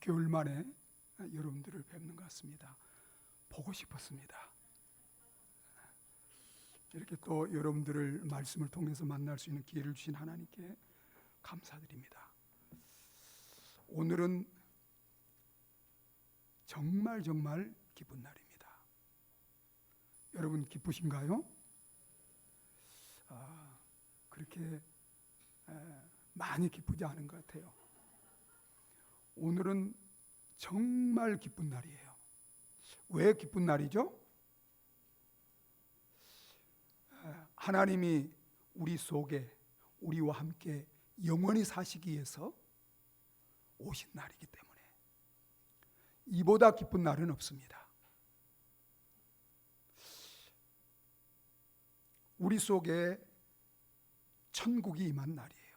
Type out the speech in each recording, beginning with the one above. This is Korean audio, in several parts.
6개월 만에 여러분들을 뵙는 것 같습니다. 보고 싶었습니다. 이렇게 또 여러분들을 말씀을 통해서 만날 수 있는 기회를 주신 하나님께 감사드립니다. 오늘은 정말 기쁜 날입니다. 여러분 기쁘신가요? 그렇게 많이 기쁘지 않은 것 같아요. 오늘은 정말 기쁜 날이에요. 왜 기쁜 날이죠? 하나님이 우리 속에 우리와 함께 영원히 사시기 위해서 오신 날이기 때문에 이보다 기쁜 날은 없습니다. 우리 속에 천국이 임한 날이에요.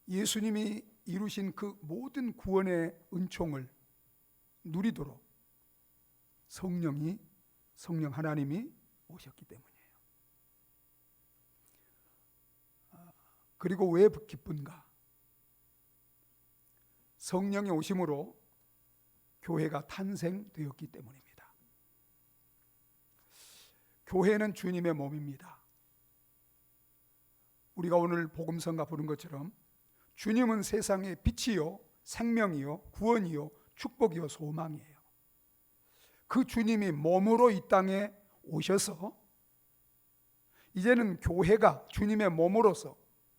예수님이 이루신 그 모든 구원의 은총을 누리도록 성령 하나님이 오셨기 때문이에요. 그리고 왜 기쁜가? 성령이 오심으로 교회가 탄생되었기 때문입니다. 교회는 주님의 몸입니다. 우리가 오늘 복음성가 부른 것처럼 주님은 세상의 빛이요 생명이요 구원이요 축복이요 소망이에요. 그 주님이 몸으로 이 땅에 오셔서 이제는 교회가 주님의 몸으로서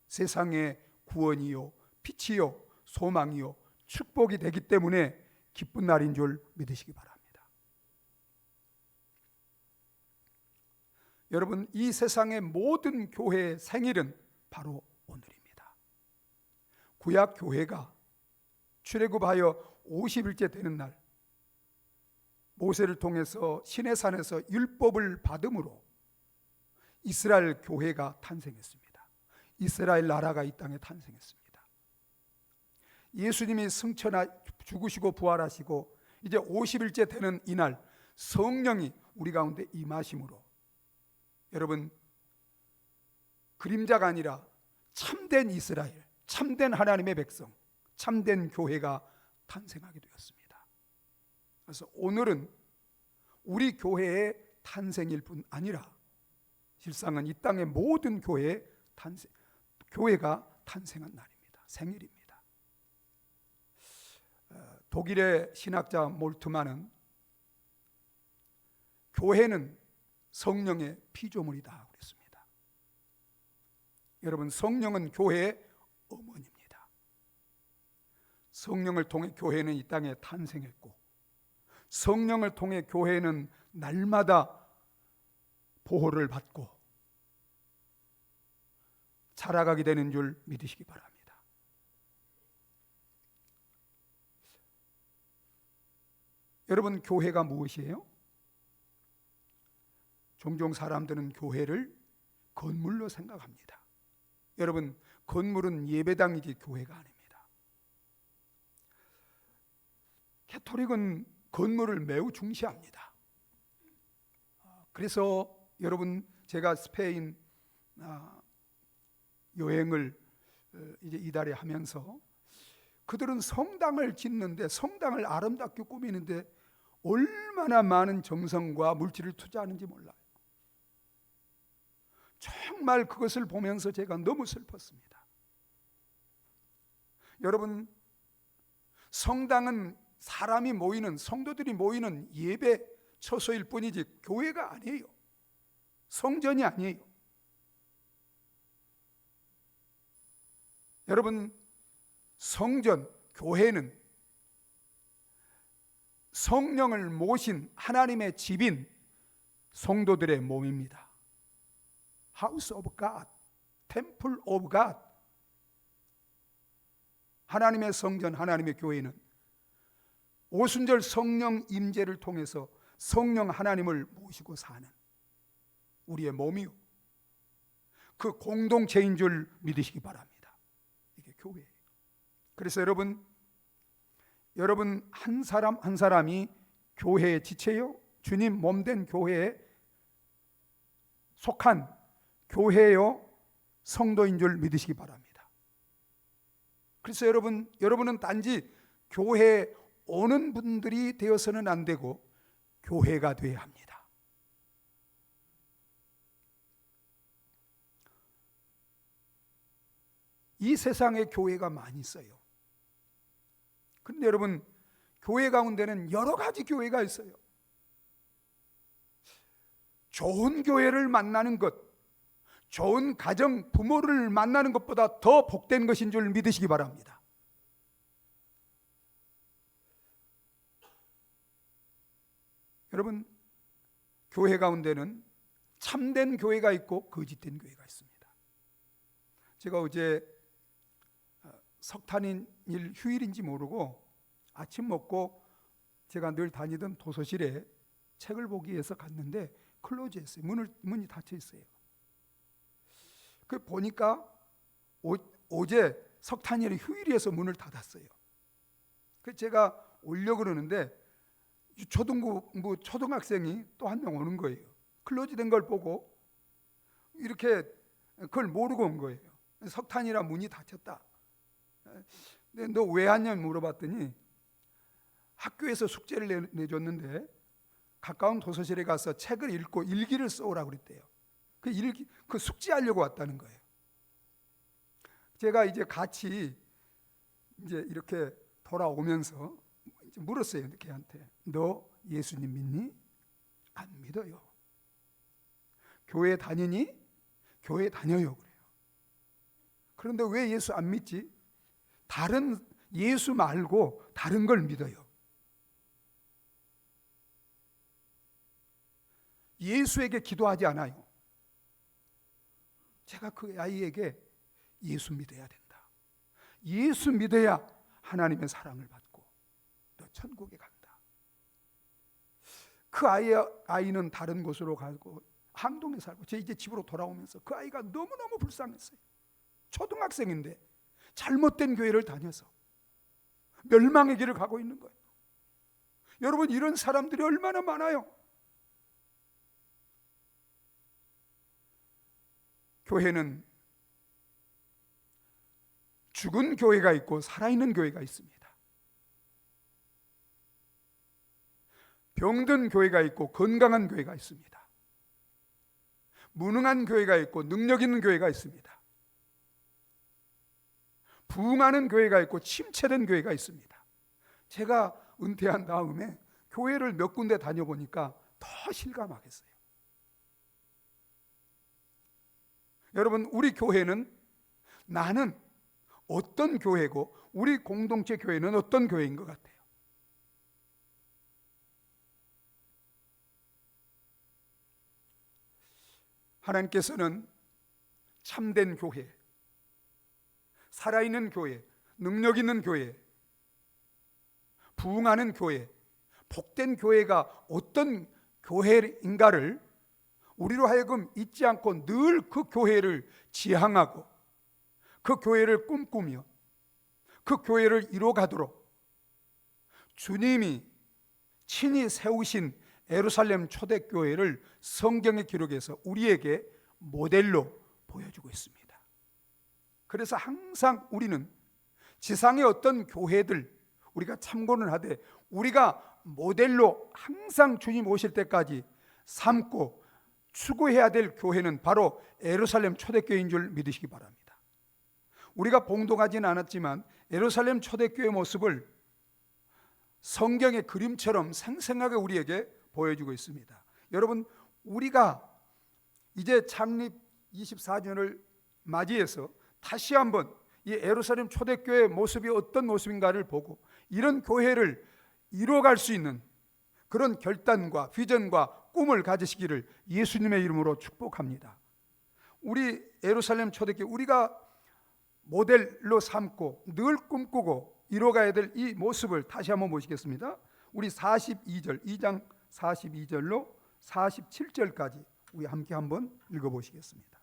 세상의 구원이요 빛이요 소망이요 축복이 되기 때문에 기쁜 날인 줄 믿으시기 바랍니다. 여러분, 이 세상의 모든 교회의 생일은 바로 오늘입니다. 구약 교회가 출애굽하여 50일째 되는 날 모세를 통해서 시내산에서 율법을 받음으로 이스라엘 교회가 탄생했습니다. 이스라엘 나라가 이 땅에 탄생했습니다. 예수님이 승천하 죽으시고 부활하시고 이제 50일째 되는 이날 성령이 우리 가운데 임하심으로 여러분 그림자가 아니라 참된 이스라엘, 참된 하나님의 백성, 참된 교회가 탄생하게 되었습니다. 그래서 오늘은 우리 교회의 탄생일 뿐 아니라 실상은 이 땅의 모든 교회가 탄생한 날입니다. 생일입니다. 독일의 신학자 몰트만은 교회는 성령의 피조물이다 그랬습니다. 여러분, 성령은 교회의 어머니입니다. 성령을 통해 교회는 이 땅에 탄생했고 성령을 통해 교회는 날마다 보호를 받고 자라가게 되는 줄 믿으시기 바랍니다. 여러분, 교회가 무엇이에요? 종종 사람들은 교회를 건물로 생각합니다. 여러분, 건물은 예배당이지 교회가 아닙니다. 가톨릭은 건물을 매우 중시합니다. 그래서 여러분, 제가 스페인 여행을 이제 이달에 하면서 그들은 성당을 짓는데 성당을 아름답게 꾸미는데 얼마나 많은 정성과 물질을 투자하는지 몰라요. 정말 그것을 보면서 제가 너무 슬펐습니다. 여러분, 성당은 사람이 모이는, 성도들이 모이는 예배 처소일 뿐이지 교회가 아니에요. 성전이 아니에요. 여러분, 성전, 교회는 성령을 모신 하나님의 집인 성도들의 몸입니다. House of God, Temple of God. 하나님의 성전, 하나님의 교회는 오순절 성령 임재를 통해서 성령 하나님을 모시고 사는 우리의 몸이요 그 공동체인 줄 믿으시기 바랍니다. 이게 교회예요. 그래서 여러분 한 사람 한 사람이 교회의 지체요 주님 몸된 교회에 속한 교회요 성도인 줄 믿으시기 바랍니다. 그래서 여러분은 단지 교회에 오는 분들이 되어서는 안 되고 교회가 되어야 합니다. 이 세상에 교회가 많이 있어요. 그런데 여러분, 교회 가운데는 여러 가지 교회가 있어요. 좋은 교회를 만나는 것, 좋은 가정, 부모를 만나는 것보다 더 복된 것인 줄 믿으시기 바랍니다. 여러분, 교회 가운데는 참된 교회가 있고 거짓된 교회가 있습니다. 제가 어제 석탄인 휴일인지 모르고 아침 먹고 제가 늘 다니던 도서실에 책을 보기 위해서 갔는데 클로즈했어요. 문이 닫혀 있어요. 그 보니까 어제 석탄일 휴일이어서 문을 닫았어요. 그 제가 오려고 그러는데 초등학생이 또 한 명 오는 거예요. 클로즈된 걸 보고 이렇게 그걸 모르고 온 거예요. 석탄이라 문이 닫혔다. 근데 너 왜 왔냐 물어봤더니 학교에서 숙제를 내줬는데 가까운 도서실에 가서 책을 읽고 일기를 써오라고 그랬대요. 그 숙제하려고 왔다는 거예요. 제가 이제 같이 이제 이렇게 돌아오면서 이제 물었어요. 걔한테 너 예수님 믿니? 안 믿어요. 교회 다니니? 교회 다녀요. 그래요. 그런데 왜 예수 안 믿지? 다른 예수 말고 다른 걸 믿어요. 예수에게 기도하지 않아요. 제가 그 아이에게 예수 믿어야 된다. 예수 믿어야 하나님의 사랑을 받고 너 천국에 간다. 그 아이는 다른 곳으로 가고 항동에 살고 제 이제 집으로 돌아오면서 그 아이가 너무너무 불쌍했어요. 초등학생인데 잘못된 교회를 다녀서 멸망의 길을 가고 있는 거예요. 여러분, 이런 사람들이 얼마나 많아요. 교회는 죽은 교회가 있고 살아있는 교회가 있습니다. 병든 교회가 있고 건강한 교회가 있습니다. 무능한 교회가 있고 능력 있는 교회가 있습니다. 부흥하는 교회가 있고 침체된 교회가 있습니다. 제가 은퇴한 다음에 교회를 몇 군데 다녀보니까 더 실감하겠어요. 여러분, 우리 교회는 나는 어떤 교회고 우리 공동체 교회는 어떤 교회인 것 같아요? 하나님께서는 참된 교회, 살아있는 교회, 능력 있는 교회, 부흥하는 교회, 복된 교회가 어떤 교회인가를 우리로 하여금 잊지 않고 늘 그 교회를 지향하고 그 교회를 꿈꾸며 그 교회를 이뤄가도록 주님이 친히 세우신 예루살렘 초대교회를 성경의 기록에서 우리에게 모델로 보여주고 있습니다. 그래서 항상 우리는 지상의 어떤 교회들 우리가 참고는 하되 우리가 모델로 항상 주님 오실 때까지 삼고 추구해야 될 교회는 바로 예루살렘 초대교회인 줄 믿으시기 바랍니다. 우리가 봉독하지는 않았지만 예루살렘 초대교회 모습을 성경의 그림처럼 생생하게 우리에게 보여주고 있습니다. 여러분, 우리가 이제 창립 24주년을 맞이해서 다시 한번 이 예루살렘 초대교회의 모습이 어떤 모습인가를 보고 이런 교회를 이뤄갈 수 있는 그런 결단과 비전과 꿈을 가지시기를 예수님의 이름으로 축복합니다. 우리 예루살렘 초대교회 우리가 모델로 삼고 늘 꿈꾸고 이뤄가야 될 이 모습을 다시 한번 보시겠습니다. 우리 42절 2장 42절로 47절까지 우리 함께 한번 읽어보시겠습니다.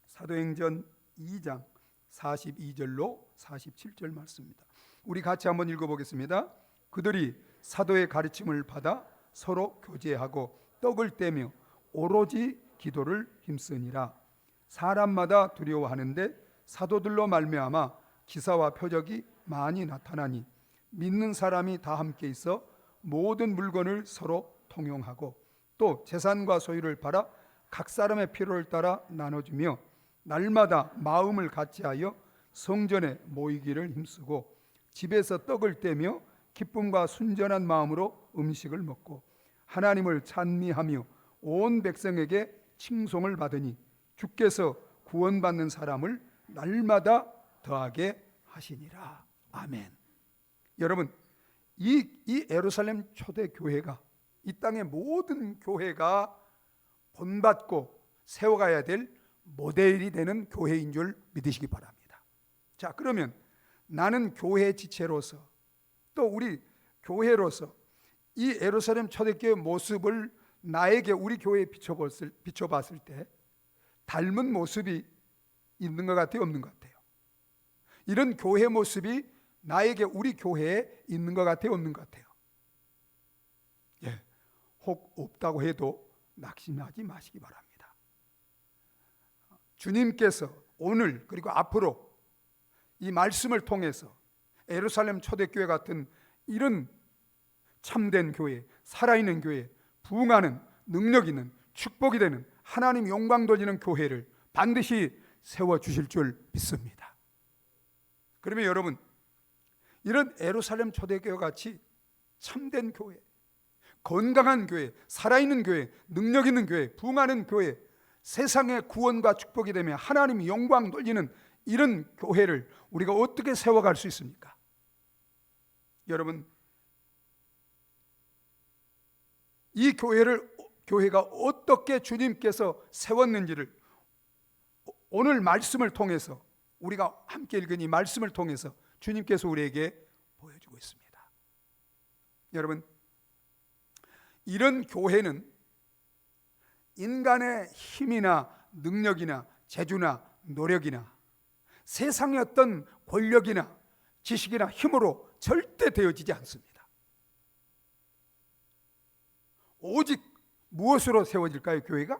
사도행전 2장 42절로 47절 말씀입니다. 우리 같이 한번 읽어보겠습니다. 그들이 사도의 가르침을 받아 서로 교제하고 떡을 떼며 오로지 기도를 힘쓰니라. 사람마다 두려워하는데 사도들로 말미암아 기사와 표적이 많이 나타나니 믿는 사람이 다 함께 있어 모든 물건을 서로 통용하고 또 재산과 소유를 팔아 각 사람의 필요를 따라 나눠주며 날마다 마음을 같이하여 성전에 모이기를 힘쓰고 집에서 떡을 떼며 기쁨과 순전한 마음으로 음식을 먹고 하나님을 찬미하며 온 백성에게 칭송을 받으니 주께서 구원받는 사람을 날마다 더하게 하시니라. 아멘. 여러분, 이 예루살렘 초대교회가 이 땅의 모든 교회가 본받고 세워가야 될 모델이 되는 교회인 줄 믿으시기 바랍니다. 자, 그러면 나는 교회 지체로서 또 우리 교회로서 이 예루살렘 초대교회 모습을 나에게 우리 교회에 비춰봤을 때 닮은 모습이 있는 것 같아요, 없는 것 같아요? 이런 교회 모습이 나에게 우리 교회에 있는 것 같아요, 없는 것 같아요? 예, 혹 없다고 해도 낙심하지 마시기 바랍니다. 주님께서 오늘 그리고 앞으로 이 말씀을 통해서 예루살렘 초대교회 같은 이런 참된 교회, 살아있는 교회, 부흥하는 능력 있는 축복이 되는 하나님 영광 돌리는 교회를 반드시 세워주실 줄 믿습니다. 그러면 여러분, 이런 예루살렘 초대교회 같이 참된 교회, 건강한 교회, 살아있는 교회, 능력 있는 교회, 부흥하는 교회, 세상의 구원과 축복이 되며 하나님 영광 돌리는 이런 교회를 우리가 어떻게 세워갈 수 있습니까? 여러분, 이 교회가 어떻게 주님께서 세웠는지를 오늘 말씀을 통해서, 우리가 함께 읽은 이 말씀을 통해서 주님께서 우리에게 보여주고 있습니다. 여러분, 이런 교회는 인간의 힘이나 능력이나 재주나 노력이나 세상의 어떤 권력이나 지식이나 힘으로 절대 되어지지 않습니다. 오직 무엇으로 세워질까요, 교회가?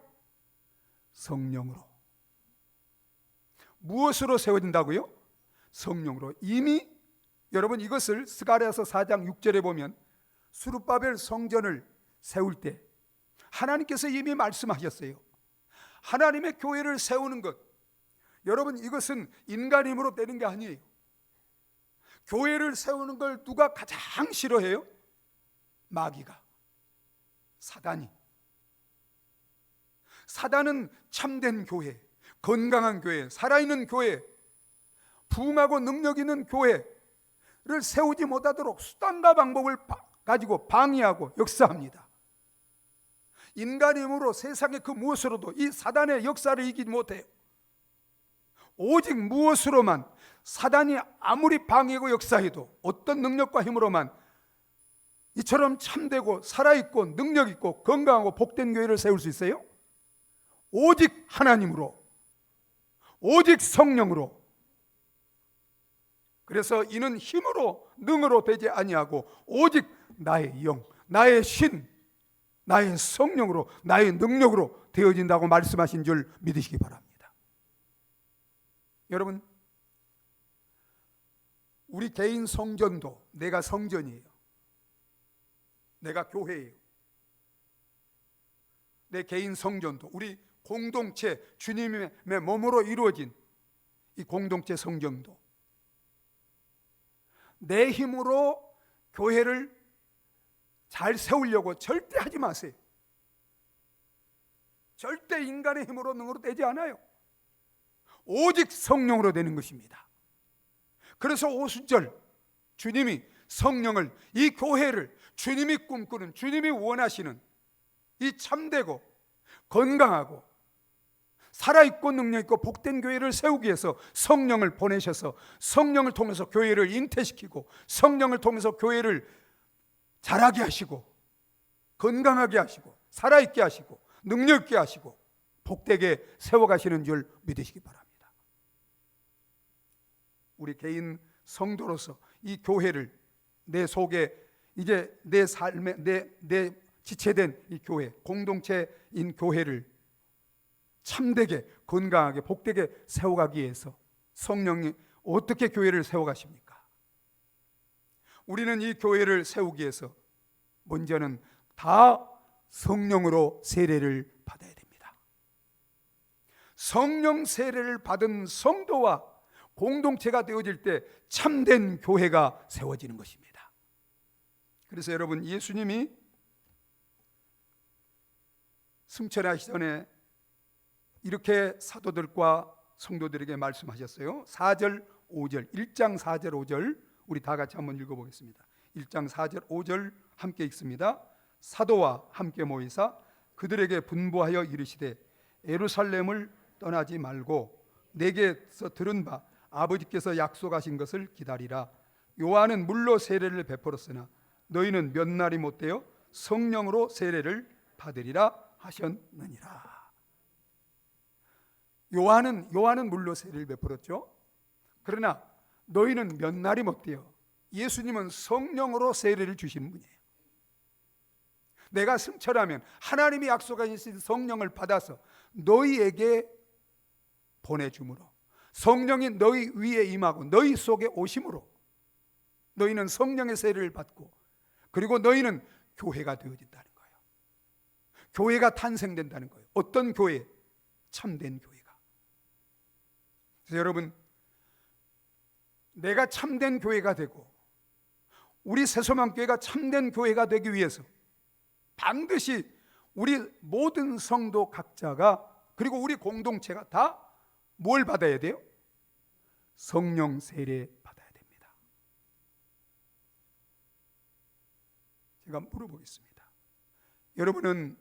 성령으로. 무엇으로 세워진다고요? 성령으로. 이미 여러분, 이것을 스가랴서 4장 6절에 보면 스룹바벨 성전을 세울 때 하나님께서 이미 말씀하셨어요. 하나님의 교회를 세우는 것, 여러분, 이것은 인간 힘으로 되는 게 아니에요. 교회를 세우는 걸 누가 가장 싫어해요? 마귀가, 사단이. 사단은 참된 교회, 건강한 교회, 살아있는 교회, 부흥하고 능력 있는 교회를 세우지 못하도록 수단과 방법을 가지고 방해하고 역사합니다. 인간 힘으로 세상의 그 무엇으로도 이 사단의 역사를 이기지 못해요. 오직 무엇으로만, 사단이 아무리 방해하고 역사해도 어떤 능력과 힘으로만 이처럼 참되고 살아있고 능력 있고 건강하고 복된 교회를 세울 수 있어요? 오직 하나님으로, 오직 성령으로. 그래서 이는 힘으로 능으로 되지 아니하고 오직 나의 영, 나의 신, 나의 성령으로, 나의 능력으로 되어진다고 말씀하신 줄 믿으시기 바랍니다. 여러분, 우리 개인 성전도 내가 성전이에요. 내가 교회예요. 내 개인 성전도, 우리 공동체, 주님의 몸으로 이루어진 이 공동체 성전도 내 힘으로 교회를 잘 세우려고 절대 하지 마세요. 절대 인간의 힘으로 능으로 되지 않아요. 오직 성령으로 되는 것입니다. 그래서 오순절 주님이 성령을, 이 교회를 주님이 꿈꾸는, 주님이 원하시는 이 참되고 건강하고 살아있고 능력있고 복된 교회를 세우기 위해서 성령을 보내셔서 성령을 통해서 교회를 잉태시키고 성령을 통해서 교회를 자라게 하시고 건강하게 하시고 살아있게 하시고 능력있게 하시고 복되게 세워가시는 줄 믿으시기 바랍니다. 우리 개인 성도로서 이 교회를 내 속에, 이제 내 삶에 내 지체된 이 교회, 공동체인 교회를 참되게 건강하게 복되게 세워가기 위해서 성령이 어떻게 교회를 세워가십니까? 우리는 이 교회를 세우기 위해서 먼저는 다 성령으로 세례를 받아야 됩니다. 성령 세례를 받은 성도와 공동체가 되어질 때 참된 교회가 세워지는 것입니다. 그래서 여러분, 예수님이 승천하시기 전에 이렇게 사도들과 성도들에게 말씀하셨어요. 4절 5절 1장 4절 5절 우리 다 같이 한번 읽어보겠습니다. 1장 4절 5절 함께 읽습니다. 사도와 함께 모이사 그들에게 분부하여 이르시되 예루살렘을 떠나지 말고 내게서 들은 바 아버지께서 약속하신 것을 기다리라. 요한은 물로 세례를 베풀었으나 너희는 몇 날이 못되어 성령으로 세례를 받으리라 하셨느니라. 요한은 물로 세례를 베풀었죠. 그러나 너희는 몇 날이 못되어, 예수님은 성령으로 세례를 주시는 분이에요. 내가 승천하면 하나님이 약속하신 성령을 받아서 너희에게 보내줌으로, 성령이 너희 위에 임하고 너희 속에 오심으로 너희는 성령의 세례를 받고, 그리고 너희는 교회가 되어진다는 거예요. 교회가 탄생된다는 거예요. 어떤 교회? 참된 교회가. 그래서 여러분, 내가 참된 교회가 되고 우리 새소망교회가 참된 교회가 되기 위해서 반드시 우리 모든 성도 각자가, 그리고 우리 공동체가 다 뭘 받아야 돼요? 성령 세례 받아야 됩니다. 제가 물어보겠습니다. 여러분은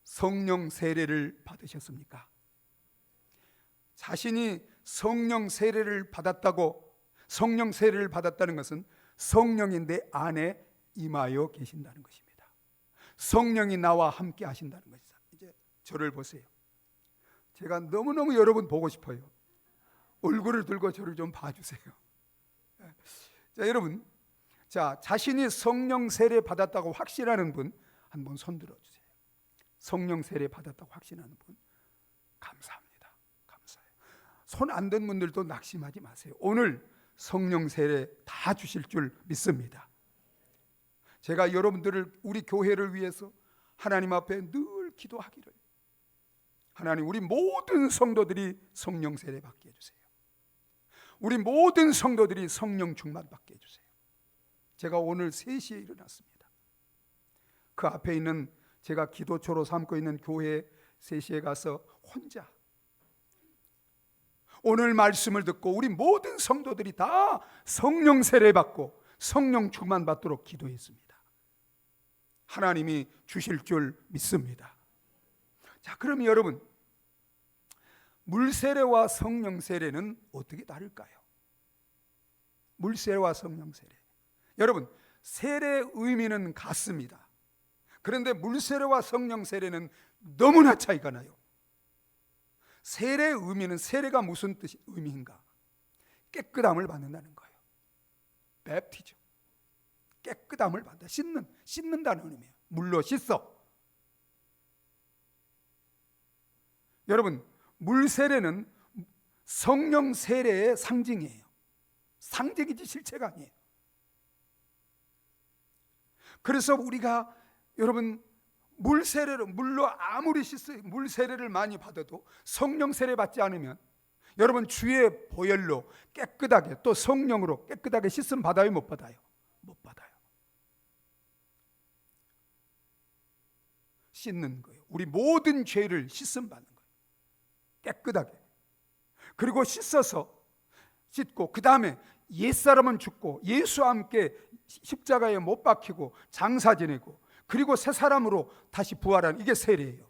성령 세례를 받으셨습니까? 자신이 성령 세례를 받았다고, 성령 세례를 받았다는 것은 성령이 내 안에 임하여 계신다는 것입니다. 성령이 나와 함께 하신다는 것이죠. 이제 저를 보세요. 제가 너무너무 여러분 보고 싶어요. 얼굴을 들고 저를 좀 봐주세요. 자, 여러분, 자신이 성령 세례 받았다고 확신하는 분 한번 손 들어주세요. 성령 세례 받았다고 확신하는 분, 감사합니다. 감사해요. 손 안 든 분들도 낙심하지 마세요. 오늘 성령 세례 다 주실 줄 믿습니다. 제가 여러분들을, 우리 교회를 위해서 하나님 앞에 늘 기도하기를, 하나님, 우리 모든 성도들이 성령 세례 받게 해주세요. 우리 모든 성도들이 성령 충만 받게 해주세요. 제가 오늘 3시에 일어났습니다. 그 앞에 있는, 제가 기도초로 삼고 있는 교회 3시에 가서 혼자 오늘 말씀을 듣고 우리 모든 성도들이 다 성령 세례 받고 성령 충만 받도록 기도했습니다. 하나님이 주실 줄 믿습니다. 자, 그럼 여러분, 물세례와 성령 세례는 어떻게 다를까요? 물세례와 성령 세례, 여러분, 세례의 의미는 같습니다. 그런데 물세례와 성령 세례는 너무나 차이가 나요. 세례의 의미는, 세례가 무슨 의미인가? 깨끗함을 받는다는 거예요. 뵙티즘, 깨끗함을 받는다. 씻는다는 의미예요. 물로 씻어. 여러분, 물세례는 성령 세례의 상징이에요. 상징이지 실체가 아니에요. 그래서 우리가, 여러분, 물로 아무리 물세례를 많이 받아도 성령 세례 받지 않으면 여러분 주의 보혈로 깨끗하게, 또 성령으로 깨끗하게 씻음 받아요, 못 받아요? 못 받아요. 씻는 거예요. 우리 모든 죄를 씻음 받는 거예요. 깨끗하게. 그리고 씻고 그 다음에 옛사람은 죽고 예수와 함께 십자가에 못 박히고 장사 지내고, 그리고 새 사람으로 다시 부활하는, 이게 세례예요.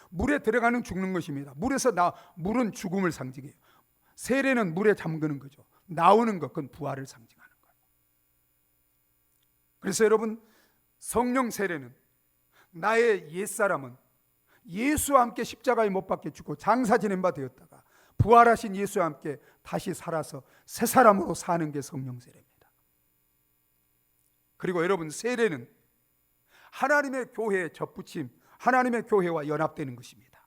물에 들어가는 죽는 것입니다. 물은 죽음을 상징해요. 세례는 물에 잠그는 거죠. 나오는 것, 그건 부활을 상징하는 거예요. 그래서 여러분, 성령 세례는 나의 옛사람은 예수와 함께 십자가에 못 박혀 죽고 장사 지낸 바 되었다가 부활하신 예수와 함께 다시 살아서 새 사람으로 사는 게 성령 세례입니다. 그리고 여러분, 세례는 하나님의 교회에 접붙임, 하나님의 교회와 연합되는 것입니다.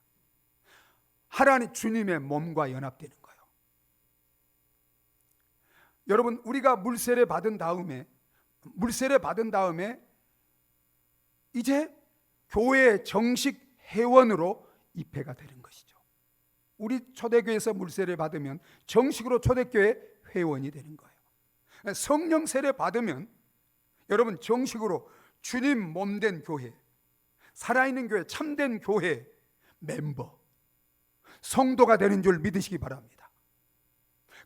하나님 주님의 몸과 연합되는 거예요. 여러분, 우리가 물세례 받은 다음에 이제 교회의 정식 회원으로 입회가 되는 것이죠. 우리 초대교회에서 물세례 받으면 정식으로 초대교회 회원이 되는 거예요. 성령 세례 받으면 여러분 정식으로 주님 몸된 교회, 살아있는 교회, 참된 교회 멤버, 성도가 되는 줄 믿으시기 바랍니다.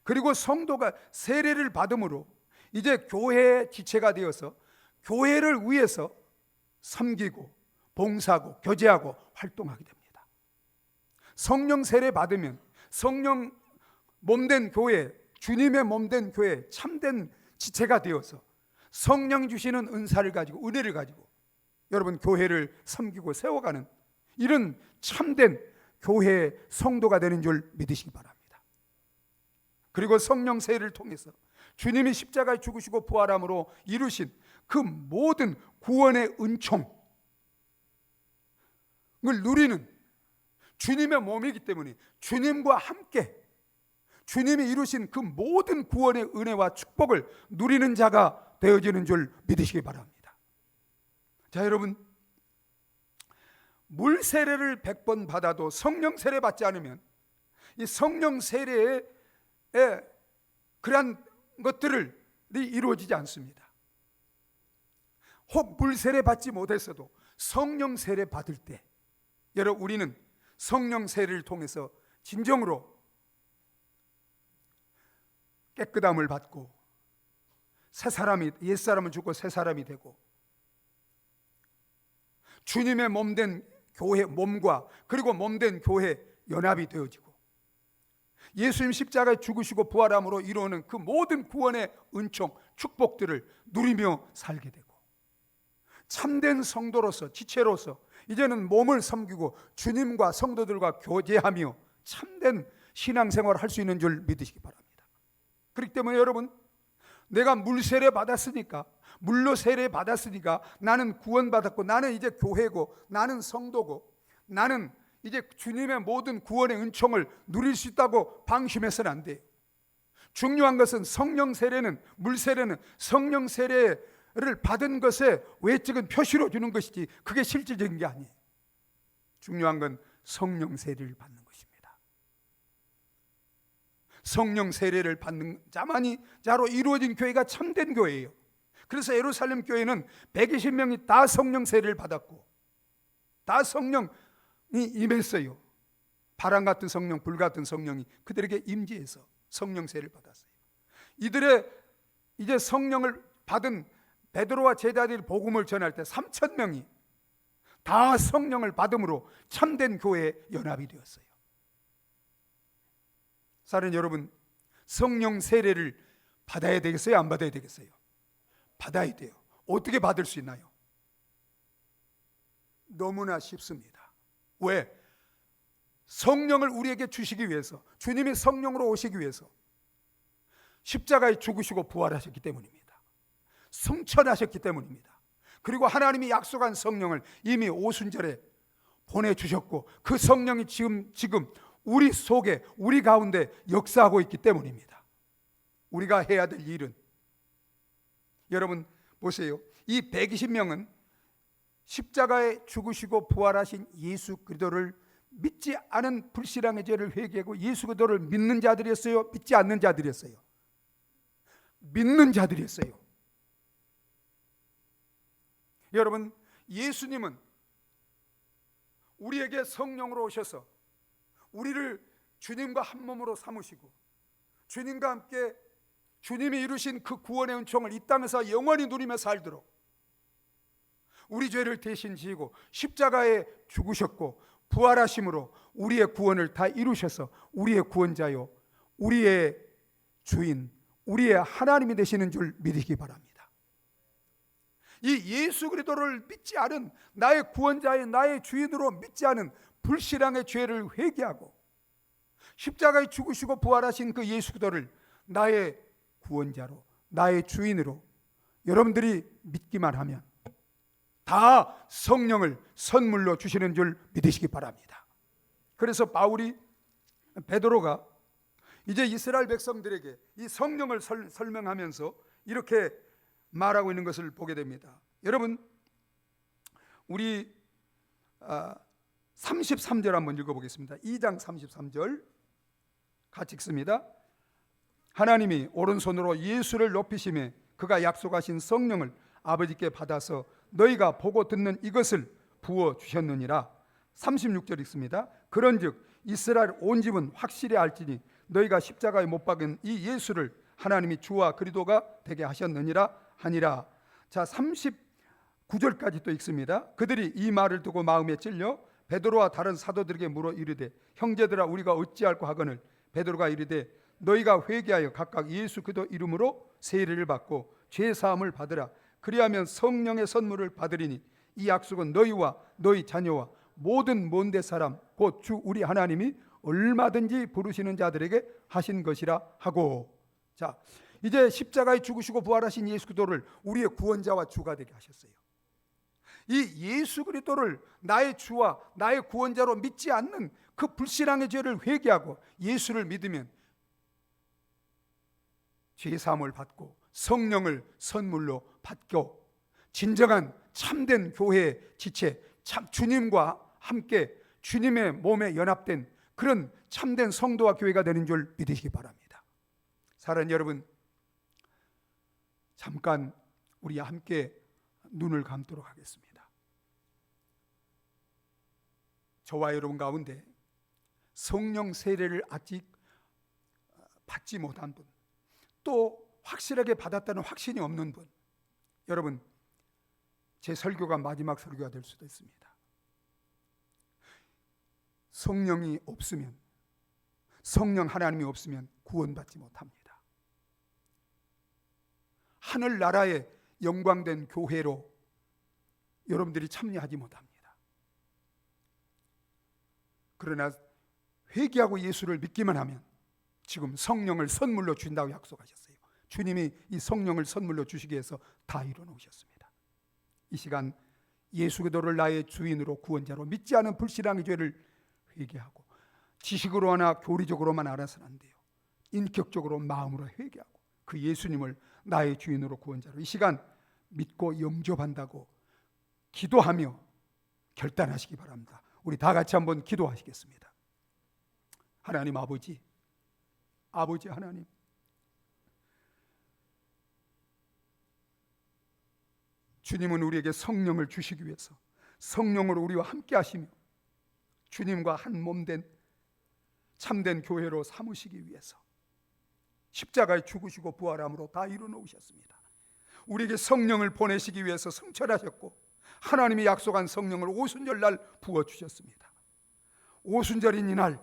그리고 성도가 세례를 받음으로 이제 교회의 지체가 되어서 교회를 위해서 섬기고 봉사하고 교제하고 활동하게 됩니다. 성령 세례 받으면 성령 몸된 교회, 주님의 몸된 교회, 참된 지체가 되어서 성령 주시는 은사를 가지고, 은혜를 가지고 여러분 교회를 섬기고 세워가는 이런 참된 교회의 성도가 되는 줄 믿으시기 바랍니다. 그리고 성령 세례를 통해서 주님이 십자가에 죽으시고 부활함으로 이루신 그 모든 구원의 은총을 누리는 주님의 몸이기 때문에 주님과 함께 주님이 이루신 그 모든 구원의 은혜와 축복을 누리는 자가 되어지는 줄 믿으시기 바랍니다. 자, 여러분, 물 세례를 100번 받아도 성령 세례 받지 않으면 이 성령 세례의 그러한 것들이 이루어지지 않습니다. 혹 물 세례 받지 못했어도 성령 세례 받을 때 여러분, 우리는 성령 세례를 통해서 진정으로 깨끗함을 받고 새 사람이, 옛사람은 죽고 새 사람이 되고 주님의 몸된 교회 몸과 그리고 몸된 교회 연합이 되어지고 예수님 십자가에 죽으시고 부활함으로 이루어오는 그 모든 구원의 은총, 축복들을 누리며 살게 되고 참된 성도로서, 지체로서 이제는 몸을 섬기고 주님과 성도들과 교제하며 참된 신앙생활을 할 수 있는 줄 믿으시기 바랍니다. 그렇기 때문에 여러분, 내가 물 세례 받았으니까, 물로 세례 받았으니까 나는 구원받았고 나는 이제 교회고 나는 성도고 나는 이제 주님의 모든 구원의 은총을 누릴 수 있다고 방심해서는 안 돼요. 중요한 것은 성령 세례는, 물 세례는 성령 세례를 받은 것에 외적인 표시로 주는 것이지 그게 실질적인 게 아니에요. 중요한 건 성령 세례를 받는 것입니다. 성령 세례를 받는 자로 이루어진 교회가 참된 교회예요. 그래서 예루살렘 교회는 120명이 다 성령 세례를 받았고 다 성령이 임했어요. 바람 같은 성령, 불 같은 성령이 그들에게 임재해서 성령 세례를 받았어요. 이들의 이제 성령을 받은 베드로와 제자들이 복음을 전할 때 3,000명이 다 성령을 받음으로 참된 교회에 연합이 되었어요. 사랑하는 여러분, 성령 세례를 받아야 되겠어요? 안 받아야 되겠어요? 받아야 돼요. 어떻게 받을 수 있나요? 너무나 쉽습니다. 왜? 성령을 우리에게 주시기 위해서, 주님이 성령으로 오시기 위해서 십자가에 죽으시고 부활하셨기 때문입니다. 승천하셨기 때문입니다. 그리고 하나님이 약속한 성령을 이미 오순절에 보내주셨고 그 성령이 지금 우리 속에, 우리 가운데 역사하고 있기 때문입니다. 우리가 해야 될 일은, 여러분 보세요, 이 120명은 십자가에 죽으시고 부활하신 예수 그리스도를 믿지 않은 불신앙의 죄를 회개하고 예수 그리스도를 믿는 자들이었어요? 믿지 않는 자들이었어요? 믿는 자들이었어요. 여러분, 예수님은 우리에게 성령으로 오셔서 우리를 주님과 한 몸으로 삼으시고 주님과 함께 주님이 이루신 그 구원의 은총을 이 땅에서 영원히 누리며 살도록 우리 죄를 대신 지고 십자가에 죽으셨고 부활하심으로 우리의 구원을 다 이루셔서 우리의 구원자요, 우리의 주인, 우리의 하나님이 되시는 줄 믿으시기 바랍니다. 이 예수 그리스도를 믿지 않은, 나의 구원자의 나의 주인으로 믿지 않은 불신앙의 죄를 회개하고 십자가에 죽으시고 부활하신 그 예수 그리스도를 나의 구원자로, 나의 주인으로 여러분들이 믿기만 하면 다 성령을 선물로 주시는 줄 믿으시기 바랍니다. 그래서 바울이 베드로가 이제 이스라엘 백성들에게 이 성령을 설명하면서 이렇게 말하고 있는 것을 보게 됩니다. 여러분, 우리 33절 한번 읽어보겠습니다. 2장 33절 같이 읽습니다. 하나님이 오른손으로 예수를 높이심에 그가 약속하신 성령을 아버지께 받아서 너희가 보고 듣는 이것을 부어주셨느니라. 36절 읽습니다. 그런즉 이스라엘 온 집은 확실히 알지니 너희가 십자가에 못 박은 이 예수를 하나님이 주와 그리스도가 되게 하셨느니라 하니라. 자, 39절까지 또 읽습니다. 그들이 이 말을 듣고 마음에 찔려 베드로와 다른 사도들에게 물어 이르되 형제들아 우리가 어찌할꼬 하거늘 베드로가 이르되 너희가 회개하여 각각 예수 그리스도 이름으로 세례를 받고 죄 사함을 받으라. 그리하면 성령의 선물을 받으리니 이 약속은 너희와 너희 자녀와 모든 먼데 사람 곧 주 우리 하나님이 얼마든지 부르시는 자들에게 하신 것이라 하고. 자, 이제 십자가에 죽으시고 부활하신 예수 그리스도를 우리의 구원자와 주가 되게 하셨어요. 이 예수 그리스도를 나의 주와 나의 구원자로 믿지 않는 그 불신앙의 죄를 회개하고 예수를 믿으면 죄 사함을 받고 성령을 선물로 받고 진정한 참된 교회의 지체, 참 주님과 함께 주님의 몸에 연합된 그런 참된 성도와 교회가 되는 줄 믿으시기 바랍니다. 사랑하는 여러분, 잠깐 우리 함께 눈을 감도록 하겠습니다. 저와 여러분 가운데 성령 세례를 아직 받지 못한 분, 또 확실하게 받았다는 확신이 없는 분, 여러분, 제 설교가 마지막 설교가 될 수도 있습니다. 성령이 없으면, 성령 하나님이 없으면 구원받지 못합니다. 하늘나라의 영광된 교회로 여러분들이 참여하지 못합니다. 그러나 회개하고 예수를 믿기만 하면 지금 성령을 선물로 준다고 약속하셨어요. 주님이 이 성령을 선물로 주시기 위해서 다 이뤄놓으셨습니다. 이 시간 예수 그리스도를 나의 주인으로 구원자로 믿지 않은 불신앙의 죄를 회개하고, 지식으로 하나 교리적으로만 알아서는 안 돼요. 인격적으로 마음으로 회개하고 그 예수님을 나의 주인으로 구원자로 이 시간 믿고 영접한다고 기도하며 결단하시기 바랍니다. 우리 다 같이 한번 기도하시겠습니다. 하나님 아버지 하나님, 주님은 우리에게 성령을 주시기 위해서 성령으로 우리와 함께 하시며 주님과 한 몸된 참된 교회로 삼으시기 위해서 십자가에 죽으시고 부활함으로 다 이루어놓으셨습니다. 우리에게 성령을 보내시기 위해서 성천하셨고 하나님이 약속한 성령을 오순절날 부어주셨습니다. 오순절인 이날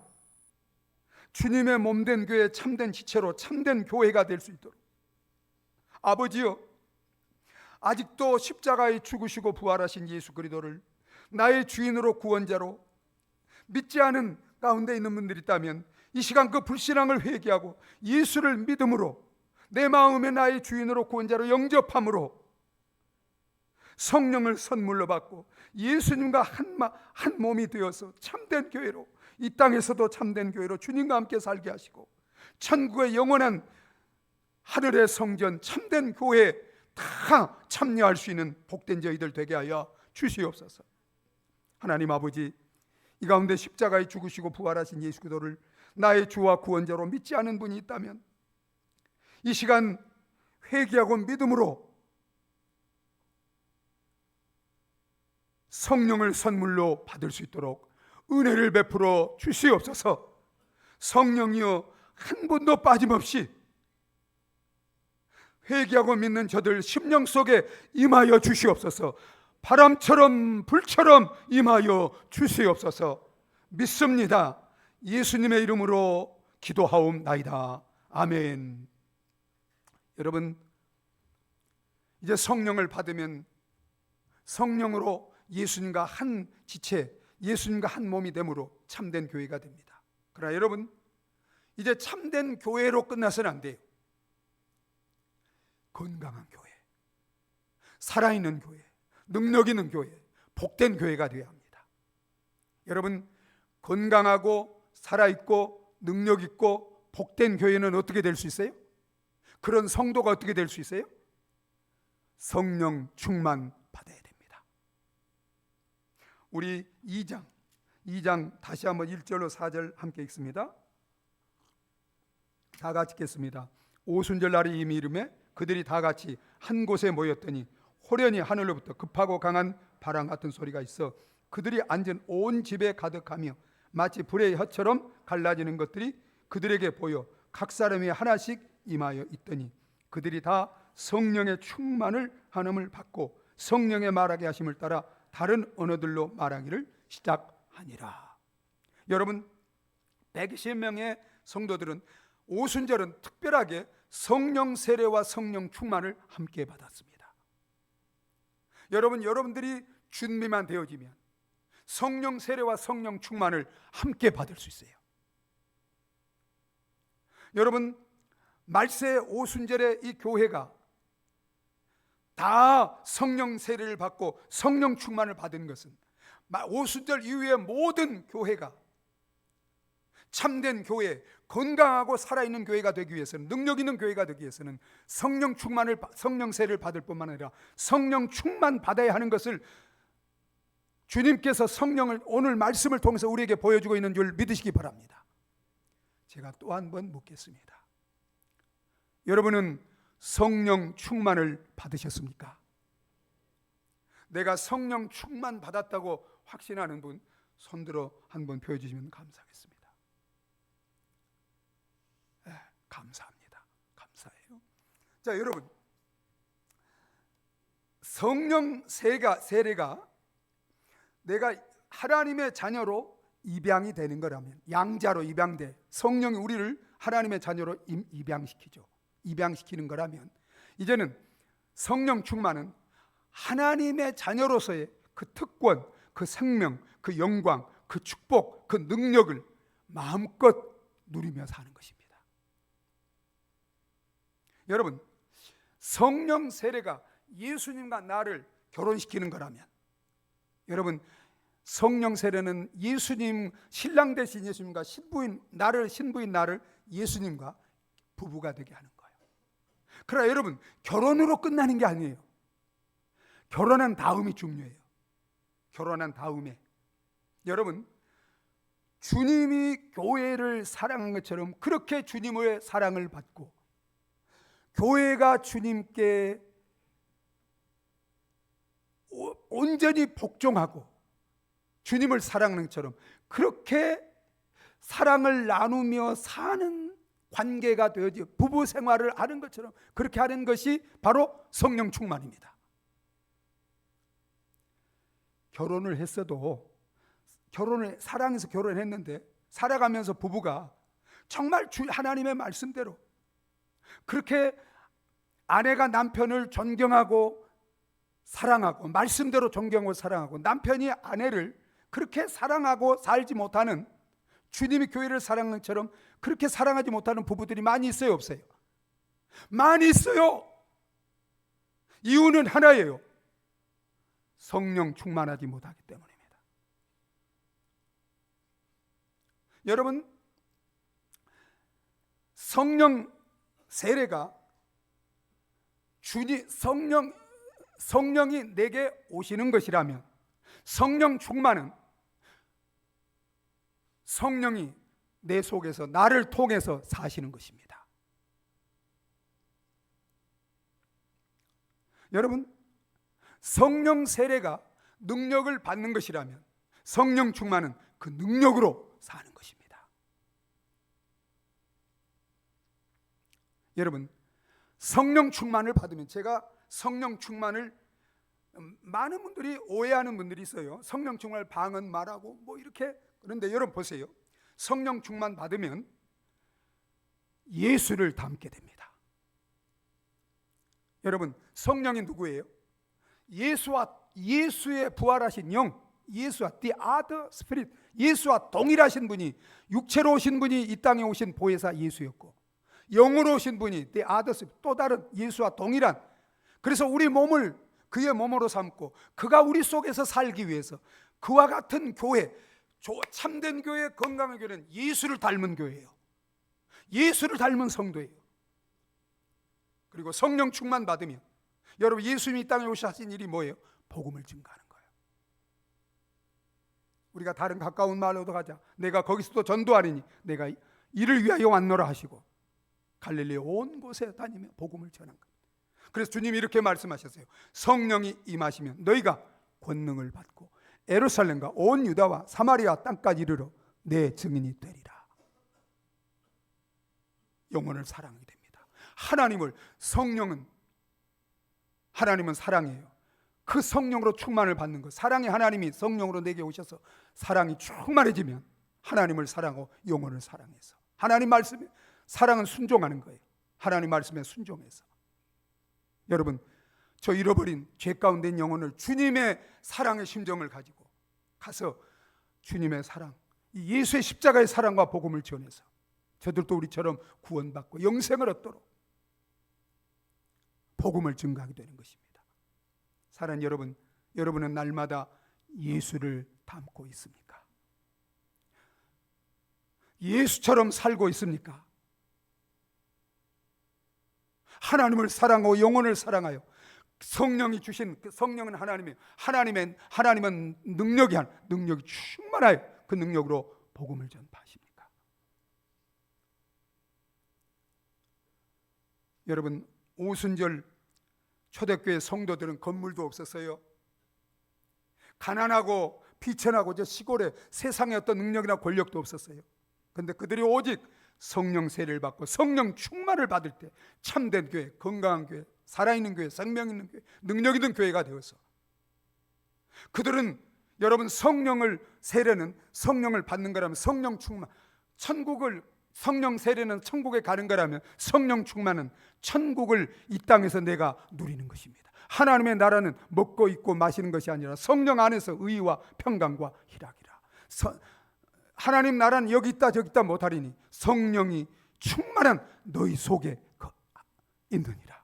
주님의 몸된 교회 참된 지체로 참된 교회가 될 수 있도록 아버지여, 아직도 십자가에 죽으시고 부활하신 예수 그리스도를 나의 주인으로 구원자로 믿지 않은 가운데 있는 분들이 있다면 이 시간 그 불신앙을 회개하고 예수를 믿음으로 내 마음에 나의 주인으로 구원자로 영접함으로 성령을 선물로 받고 예수님과 한 몸이 되어서 참된 교회로, 이 땅에서도 참된 교회로 주님과 함께 살게 하시고 천국의 영원한 하늘의 성전 참된 교회에 다 참여할 수 있는 복된 저희들 되게 하여 주시옵소서. 하나님 아버지, 이 가운데 십자가에 죽으시고 부활하신 예수 그리스도를 나의 주와 구원자로 믿지 않은 분이 있다면 이 시간 회개하고 믿음으로 성령을 선물로 받을 수 있도록 은혜를 베풀어 주시옵소서. 성령이여, 한 분도 빠짐없이 회개하고 믿는 저들 심령 속에 임하여 주시옵소서. 바람처럼 불처럼 임하여 주시옵소서. 믿습니다. 예수님의 이름으로 기도하옵나이다. 아멘. 여러분, 이제 성령을 받으면 성령으로 예수님과 한 지체, 예수님과 한 몸이 됨으로 참된 교회가 됩니다. 그러나 여러분, 이제 참된 교회로 끝나서는 안 돼요. 건강한 교회, 살아있는 교회, 능력 있는 교회, 복된 교회가 되어야 합니다. 여러분, 건강하고 살아있고 능력 있고 복된 교회는 어떻게 될 수 있어요? 그런 성도가 어떻게 될 수 있어요? 성령 충만 받아야 됩니다. 우리 2장 다시 한번 1절로 4절 함께 읽습니다. 다 같이 읽겠습니다. 오순절 날이 이미 이르매 그들이 다 같이 한 곳에 모였더니 호련히 하늘로부터 급하고 강한 바람 같은 소리가 있어 그들이 앉은 온 집에 가득하며 마치 불의 혀처럼 갈라지는 것들이 그들에게 보여 각 사람이 하나씩 임하여 있더니 그들이 다 성령의 충만을 한음을 받고 성령의 말하게 하심을 따라 다른 언어들로 말하기를 시작하니라. 여러분, 120명의 성도들은 오순절은 특별하게 성령 세례와 성령 충만을 함께 받았습니다. 여러분들이 준비만 되어지면 성령 세례와 성령 충만을 함께 받을 수 있어요. 여러분, 말세 오순절에 이 교회가 다 성령 세례를 받고 성령 충만을 받은 것은 오순절 이후에 모든 교회가 참된 교회, 건강하고 살아있는 교회가 되기 위해서는, 능력 있는 교회가 되기 위해서는 성령 세례를 받을 뿐만 아니라 성령 충만 받아야 하는 것을 주님께서 성령을 오늘 말씀을 통해서 우리에게 보여주고 있는 줄 믿으시기 바랍니다. 제가 또 한 번 묻겠습니다. 여러분은 성령 충만을 받으셨습니까? 내가 성령 충만 받았다고 확신하는 분 손들어 한번 보여주시면 감사하겠습니다. 감사합니다. 감사해요. 자, 여러분, 성령 세례가 내가 하나님의 자녀로 입양이 되는 거라면, 양자로 입양돼 성령이 우리를 하나님의 자녀로 입양시키는 거라면, 이제는 성령 충만은 하나님의 자녀로서의 그 특권, 그 생명, 그 영광, 그 축복, 그 능력을 마음껏 누리며 사는 것입니다. 여러분, 성령 세례가 예수님과 나를 결혼시키는 거라면, 여러분, 성령 세례는 예수님, 신랑 되신 예수님과 신부인 나를 예수님과 부부가 되게 하는 거예요. 그러나 여러분, 결혼으로 끝나는 게 아니에요. 결혼한 다음이 중요해요. 결혼한 다음에 여러분, 주님이 교회를 사랑한 것처럼 그렇게 주님의 사랑을 받고 교회가 주님께 온전히 복종하고 주님을 사랑하는 것처럼 그렇게 사랑을 나누며 사는 관계가 되어지 부부 생활을 하는 것처럼 그렇게 하는 것이 바로 성령 충만입니다. 결혼을 했어도 사랑해서 결혼했는데 살아가면서 부부가 정말 하나님의 말씀대로 그렇게 아내가 남편을 존경하고 사랑하고 말씀대로 존경하고 사랑하고 남편이 아내를 그렇게 사랑하고 살지 못하는, 주님이 교회를 사랑하는 것처럼 그렇게 사랑하지 못하는 부부들이 많이 있어요, 없어요? 많이 있어요. 이유는 하나예요. 성령 충만하지 못하기 때문입니다. 여러분, 성령 세례가 성령이 내게 오시는 것이라면, 성령 충만은 성령이 내 속에서 나를 통해서 사시는 것입니다. 여러분, 성령 세례가 능력을 받는 것이라면 성령 충만은 그 능력으로 사는 것입니다. 여러분, 성령 충만을 받으면, 제가 성령 충만을 많은 분들이 오해하는 분들이 있어요. 성령 충만을 방언 말하고 뭐 이렇게. 그런데 여러분 보세요. 성령 충만 받으면 예수를 닮게 됩니다. 여러분, 성령이 누구예요? 예수의 부활하신 영, 예수와 the other spirit, 예수와 동일하신 분이, 육체로 오신 분이 이 땅에 오신 보혜사 예수였고, 영으로 오신 분이 the other spirit, 또 다른 예수와 동일한, 그래서 우리 몸을 그의 몸으로 삼고 그가 우리 속에서 살기 위해서 그와 같은 교회, 참된 교회, 건강한 교회는 예수를 닮은 교회예요. 예수를 닮은 성도예요. 그리고 성령 충만 받으면, 여러분, 예수님이 이 땅에 오셔신 일이 뭐예요? 복음을 증거하는 거예요. 우리가 다른 가까운 마을로도 가자. 내가 거기서도 전도하리니 내가 이를 위하여 왔노라 하시고 갈릴리 온 곳에 다니며 복음을 전한 거예요. 그래서 주님이 이렇게 말씀하셨어요. 성령이 임하시면 너희가 권능을 받고 예루살렘과 온 유다와 사마리아 땅까지 이르러 내 증인이 되리라. 영혼을 사랑하게 됩니다. 하나님은 사랑이에요. 그 성령으로 충만을 받는 것, 사랑의 하나님이 성령으로 내게 오셔서 사랑이 충만해지면 하나님을 사랑하고 영혼을 사랑해서, 하나님 말씀에, 사랑은 순종하는 거예요. 하나님 말씀에 순종해서. 여러분, 저 잃어버린 죄 가운데 있는 영혼을 주님의 사랑의 심정을 가지고 가서 주님의 사랑, 이 예수의 십자가의 사랑과 복음을 전해서 저들도 우리처럼 구원받고 영생을 얻도록 복음을 증거하게 되는 것입니다. 사랑하는 여러분, 여러분은 날마다 예수를 닮고 있습니까? 예수처럼 살고 있습니까? 하나님을 사랑하고 영혼을 사랑하여 성령이 주신 그 성령은 하나님은 능력이 충만하여 그 능력으로 복음을 전파하십니까? 여러분, 오순절 초대교회 성도들은 건물도 없었어요. 가난하고 비천하고 저 시골에 세상에 어떤 능력이나 권력도 없었어요. 그런데 그들이 오직 성령 세례를 받고 성령 충만을 받을 때 참된 교회, 건강한 교회, 살아있는 교회, 생명 있는 교회, 능력 있는 교회가 되어서 그들은, 여러분, 세례는 성령을 받는 거라면 성령 충만, 성령 세례는 천국에 가는 거라면 성령 충만은 천국을 이 땅에서 내가 누리는 것입니다. 하나님의 나라는 먹고 입고 마시는 것이 아니라 성령 안에서 의와 평강과 희락이라. 하나님 나라는 여기 있다 저기 있다 못하리니 성령이 충만한 너희 속에 있느니라.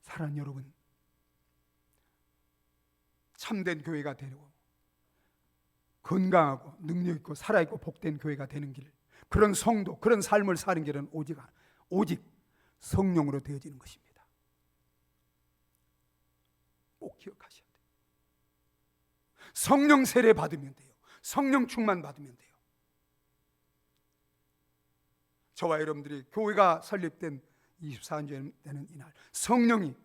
사랑하는 여러분, 참된 교회가 되고 건강하고 능력 있고 살아있고 복된 교회가 되는 길, 그런 성도, 그런 삶을 사는 길은 오직 성령으로 되어지는 것입니다. 꼭 기억하셔야 돼요. 성령 세례 받으면 돼요. 성령 충만 받으면 돼요. 저와 여러분들이 교회가 설립된 24년 되는 이날, 성령이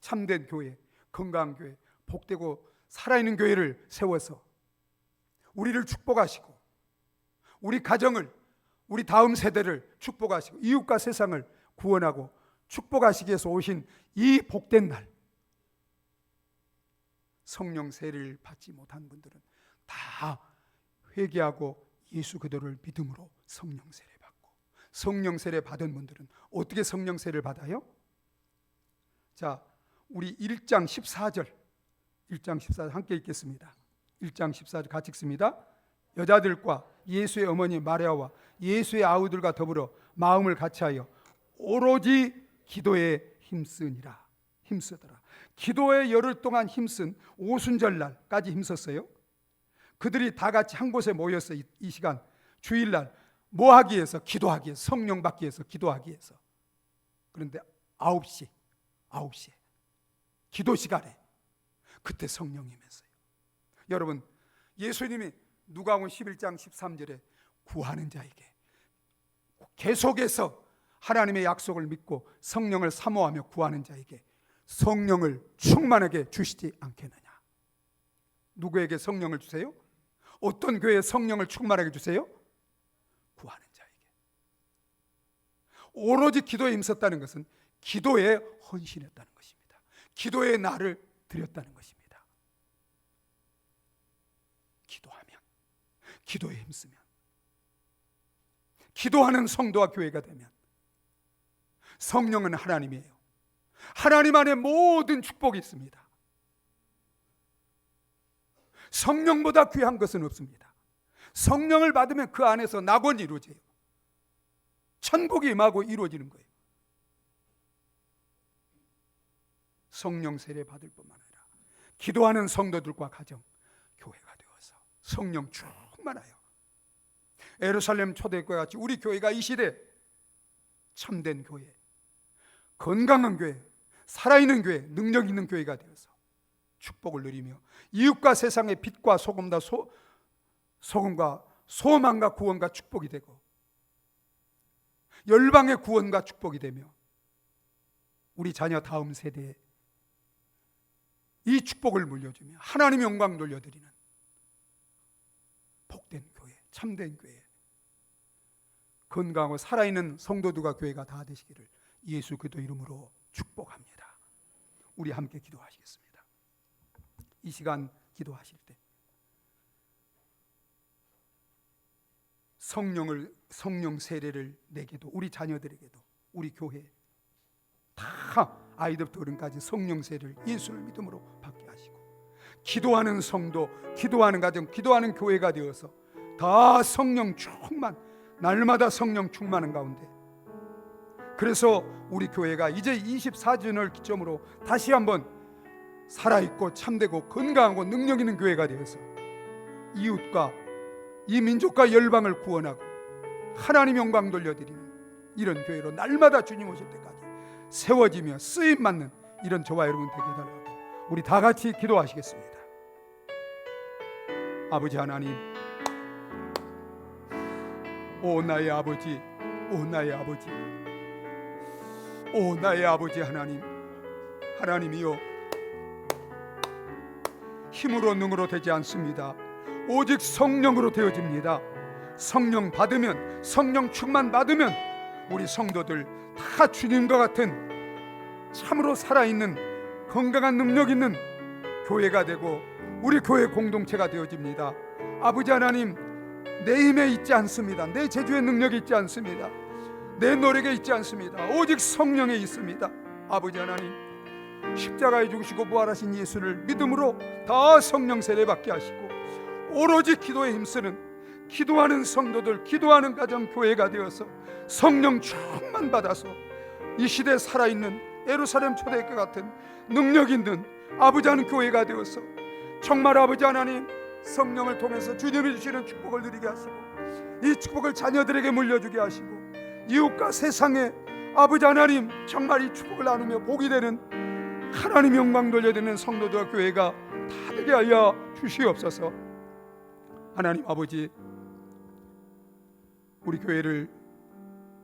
참된 교회, 건강한 교회, 복되고 살아있는 교회를 세워서 우리를 축복하시고 우리 가정을, 우리 다음 세대를 축복하시고 이웃과 세상을 구원하고 축복하시기 위해서 오신 이 복된 날, 성령 세례를 받지 못한 분들은 다 회개하고 예수 그리스도를 믿음으로 성령 세례 받고, 성령 세례 받은 분들은 어떻게 성령 세례를 받아요? 자, 우리 1장 14절 함께 읽겠습니다. 1장 14절 같이 읽습니다. 여자들과 예수의 어머니 마리아와 예수의 아우들과 더불어 마음을 같이하여 오로지 기도에 힘쓰더라. 기도에 열흘 동안 힘쓴 오순절날까지 힘썼어요. 그들이 다 같이 한 곳에 모였어. 이 시간 주일날 뭐 하기 위해서? 기도하기 위해서, 성령 받기 위해서, 기도하기 위해서. 그런데 9시에 기도 시간에 그때 성령이 임했어요. 여러분, 예수님이 누가복음 11장 13절에 구하는 자에게 계속해서 하나님의 약속을 믿고 성령을 사모하며 구하는 자에게 성령을 충만하게 주시지 않겠느냐. 누구에게 성령을 주세요? 어떤 교회에 성령을 충만하게 주세요? 구하는 자에게. 오로지 기도에 힘썼다는 것은 기도에 헌신했다는 것입니다. 기도에 나를 드렸다는 것입니다. 기도하면, 기도에 힘쓰면, 기도하는 성도와 교회가 되면 성령은 하나님이에요. 하나님 안에 모든 축복이 있습니다. 성령보다 귀한 것은 없습니다. 성령을 받으면 그 안에서 낙원이 이루어져요. 천국이 임하고 이루어지는 거예요. 성령 세례 받을 뿐만 아니라 기도하는 성도들과 가정, 교회가 되어서 성령 충만하여 예루살렘 초대교회 같이 우리 교회가 이 시대 참된 교회, 건강한 교회, 살아있는 교회, 능력 있는 교회가 되어서 축복을 누리며 이웃과 세상의 빛과 소금과 소망과 구원과 축복이 되고 열방의 구원과 축복이 되며 우리 자녀 다음 세대에 이 축복을 물려주며 하나님 영광 돌려드리는 복된 교회, 참된 교회, 건강하고 살아있는 성도들과 교회가 다 되시기를 예수 그리스도 이름으로 축복합니다. 우리 함께 기도하시겠습니다. 이 시간 기도하실 때 성령 세례를 내게도, 우리 자녀들에게도, 우리 교회 다 아이들부터 어른까지 성령 세례를 예수를 믿음으로 받게 하시고 기도하는 성도, 기도하는 가정, 기도하는 교회가 되어서 다 성령 충만, 날마다 성령 충만한 가운데, 그래서 우리 교회가 이제 24주년을 기점으로 다시 한번 살아있고 참되고 건강하고 능력 있는 교회가 되어서 이웃과 이 민족과 열방을 구원하고 하나님 영광 돌려드리는 이런 교회로 날마다 주님 오실 때까지 세워지며 쓰임받는 이런 저와 여러분 되게 해달라고 우리 다 같이 기도하시겠습니다. 아버지 하나님, 오 나의 아버지, 오 나의 아버지, 오 나의 아버지 하나님, 하나님이여, 힘으로 능으로 되지 않습니다. 오직 성령으로 되어집니다. 성령 받으면, 성령 충만 받으면 우리 성도들 다 주님과 같은 참으로 살아있는 건강한 능력 있는 교회가 되고 우리 교회 공동체가 되어집니다. 아버지 하나님, 내 힘에 있지 않습니다. 내 재주의 능력이 있지 않습니다. 내 노력에 있지 않습니다. 오직 성령에 있습니다. 아버지 하나님, 십자가에 죽으시고 부활하신 예수를 믿음으로 다 성령 세례 받게 하시고 오로지 기도에 힘쓰는 기도하는 성도들, 기도하는 가정 교회가 되어서 성령 충만 받아서 이 시대에 살아있는 예루살렘 초대교회 같은 능력 있는 아버지 하나님 교회가 되어서 정말 아버지 하나님 성령을 통해서 주님이 주시는 축복을 누리게 하시고 이 축복을 자녀들에게 물려주게 하시고 이웃과 세상에 아버지 하나님 정말 이 축복을 나누며 복이 되는 하나님 영광 돌려드리는 성도들과 교회가 다 되게 하여 주시옵소서. 하나님 아버지, 우리 교회를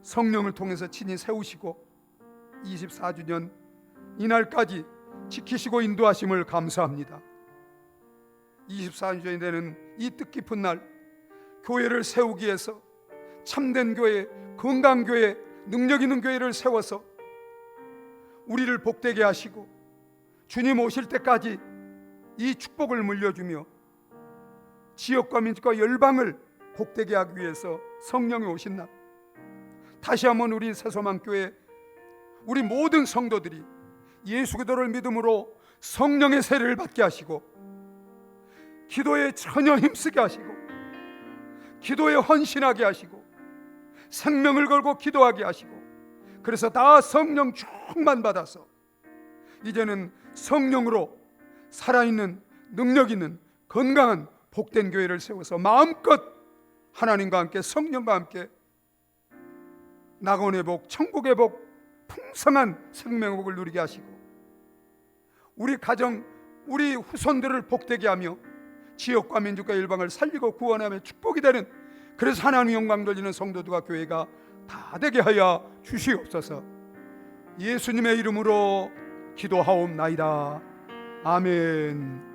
성령을 통해서 친히 세우시고 24주년 이날까지 지키시고 인도하심을 감사합니다. 24주년이 되는 이 뜻깊은 날 교회를 세우기 위해서 참된 교회, 건강교회, 능력 있는 교회를 세워서 우리를 복되게 하시고 주님 오실 때까지 이 축복을 물려주며 지역과 민족과 열방을 복되게 하기 위해서 성령이 오신 날, 다시 한번 우리 새소망교회 우리 모든 성도들이 예수 그리스도를 믿음으로 성령의 세례를 받게 하시고 기도에 전혀 힘쓰게 하시고 기도에 헌신하게 하시고 생명을 걸고 기도하게 하시고 그래서 다 성령 충만 받아서 이제는 성령으로 살아있는 능력 있는 건강한 복된 교회를 세워서 마음껏 하나님과 함께 성령과 함께 낙원의 복, 천국의 복, 풍성한 생명의 복을 누리게 하시고 우리 가정, 우리 후손들을 복되게 하며 지역과 민족과 열방을 살리고 구원하며 축복이 되는, 그래서 하나님 영광 돌리는 성도들과 교회가 다 되게 하여 주시옵소서. 예수님의 이름으로 기도하옵나이다. 아멘.